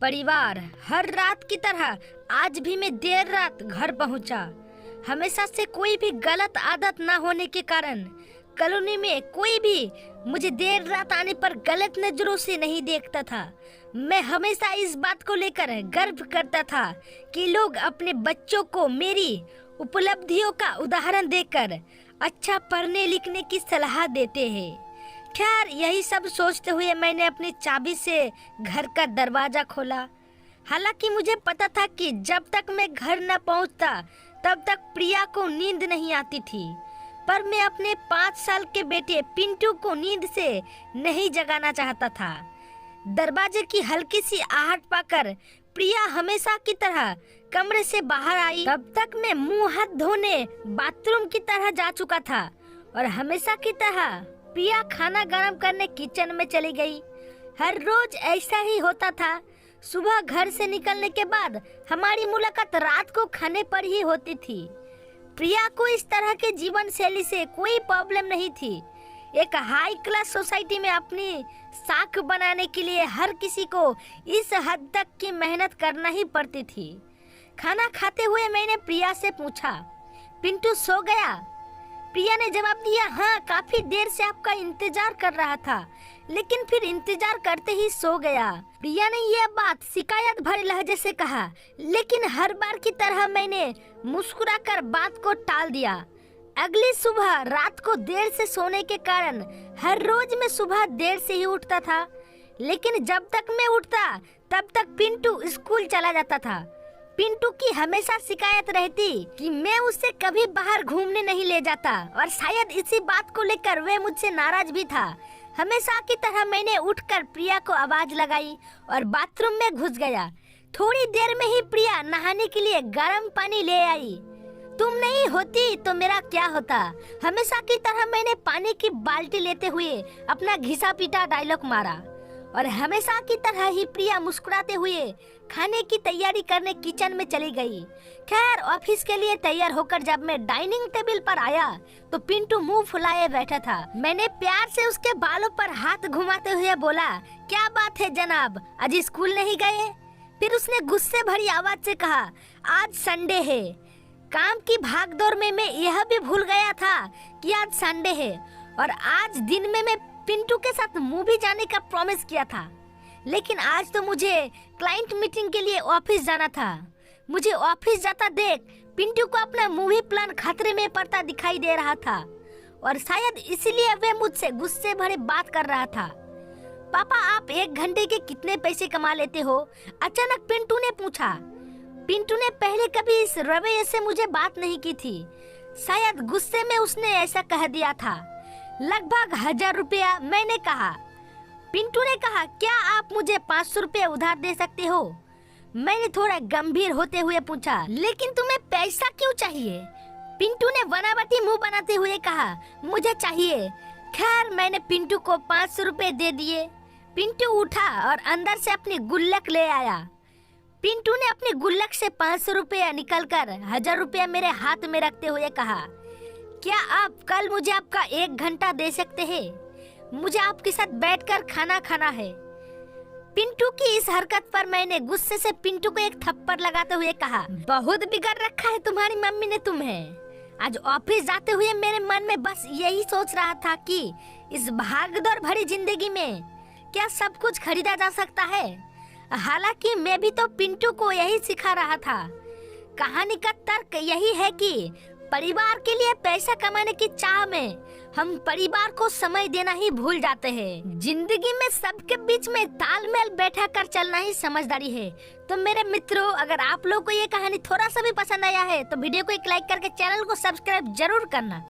परिवार हर रात की तरह आज भी मैं देर रात घर पहुंचा। हमेशा से कोई भी गलत आदत न होने के कारण कॉलोनी में कोई भी मुझे देर रात आने पर गलत नजरों से नहीं देखता था। मैं हमेशा इस बात को लेकर गर्व करता था कि लोग अपने बच्चों को मेरी उपलब्धियों का उदाहरण देकर अच्छा पढ़ने लिखने की सलाह देते हैं। खैर, यही सब सोचते हुए मैंने अपनी चाबी से घर का दरवाजा खोला। हालांकि मुझे पता था कि जब तक मैं घर न पहुंचता तब तक प्रिया को नींद नहीं आती थी, पर मैं अपने 5 साल के बेटे पिंटू को नींद से नहीं जगाना चाहता था। दरवाजे की हल्की सी आहट पाकर प्रिया हमेशा की तरह कमरे से बाहर आई। तब तक मैं मुंह हाथ धोने बाथरूम की तरह जा चुका था और हमेशा की तरह प्रिया खाना गरम करने किचन में चली गई। हर रोज ऐसा ही होता था। सुबह घर से निकलने के बाद हमारी मुलाकात रात को खाने पर ही होती थी। प्रिया को इस तरह के जीवन शैली से कोई प्रॉब्लम नहीं थी। एक हाई क्लास सोसाइटी में अपनी साख बनाने के लिए हर किसी को इस हद तक की मेहनत करना ही पड़ती थी। खाना खाते हुए मैंने प्रिया से पूछा, पिंटू सो गया? प्रिया ने जवाब दिया, हाँ, काफी देर से आपका इंतजार कर रहा था, लेकिन फिर इंतजार करते ही सो गया। प्रिया ने यह बात शिकायत भरे लहजे से कहा, लेकिन हर बार की तरह मैंने मुस्कुराकर बात को टाल दिया। अगली सुबह रात को देर से सोने के कारण हर रोज मैं सुबह देर से ही उठता था, लेकिन जब तक मैं उठता तब तक पिंटू स्कूल चला जाता था। पिंटू की हमेशा शिकायत रहती कि मैं उससे कभी बाहर घूमने नहीं ले जाता और शायद इसी बात को लेकर वह मुझसे नाराज भी था। हमेशा की तरह मैंने उठकर प्रिया को आवाज लगाई और बाथरूम में घुस गया। थोड़ी देर में ही प्रिया नहाने के लिए गर्म पानी ले आई। तुम नहीं होती तो मेरा क्या होता? हमेशा की तरह मैंने पानी की बाल्टी लेते हुए अपना घिसा पीटा डायलॉग मारा और हमेशा की तरह ही प्रिया मुस्कुराते हुए खाने की तैयारी करने किचन में चली गई। खैर, ऑफिस के लिए तैयार होकर जब मैं डाइनिंग टेबल पर आया तो पिंटू मुंह फुलाए बैठा था। मैंने प्यार से उसके बालों पर हाथ घुमाते हुए बोला, क्या बात है जनाब, आज स्कूल नहीं गए? फिर उसने गुस्से भरी आवाज से कहा, आज संडे है। काम की भागदौड़ में मैं यह भी भूल गया था कि आज संडे है और आज दिन में मैं पिंटू के साथ मूवी जाने का प्रॉमिस किया था, लेकिन आज तो मुझे क्लाइंट मीटिंग के लिए ऑफिस जाना था। मुझे ऑफिस जाता देख पिंटू को अपना मूवी प्लान खतरे में पड़ता दिखाई दे रहा था और शायद इसलिए वह मुझसे गुस्से भरे बात कर रहा था। पापा, आप 1 घंटे के कितने पैसे कमा लेते हो? अचानक पिंटू ने पूछा। पिंटू ने पहले कभी इस रवैये से मुझे बात नहीं की थी। शायद गुस्से में उसने ऐसा कह दिया था। लगभग 1000 रुपया, मैंने कहा। पिंटू ने कहा, क्या आप मुझे 500 रुपये उधार दे सकते हो? मैंने थोड़ा गंभीर होते हुए पूछा, लेकिन तुम्हें पैसा क्यों चाहिए? पिंटू ने बनावटी मुंह बनाते हुए कहा, मुझे चाहिए। खैर, मैंने पिंटू को 500 रुपये दे दिए। पिंटू उठा और अंदर से अपनी गुल्लक ले आया। पिंटू ने अपनी गुल्लक से 500 रुपया निकलकर 1000 रुपया मेरे हाथ में रखते हुए कहा, क्या आप कल मुझे आपका 1 घंटा दे सकते हैं? मुझे आपके साथ बैठकर खाना खाना है। पिंटू की इस हरकत पर मैंने गुस्से से पिंटू को एक थप्पड़ लगाते हुए कहा, बहुत बिगड़ रखा है तुम्हारी मम्मी ने तुम्हें। आज ऑफिस जाते हुए मेरे मन में बस यही सोच रहा था कि इस भागदौड़ भरी जिंदगी में क्या सब कुछ खरीदा जा सकता है। हालांकि मैं भी तो पिंटू को यही सिखा रहा था। कहानी का तर्क यही है कि परिवार के लिए पैसा कमाने की चाह में हम परिवार को समय देना ही भूल जाते हैं। जिंदगी में सबके बीच में तालमेल बैठा कर चलना ही समझदारी है। तो मेरे मित्रों, अगर आप लोग को ये कहानी थोड़ा सा भी पसंद आया है तो वीडियो को एक लाइक करके चैनल को सब्सक्राइब जरूर करना।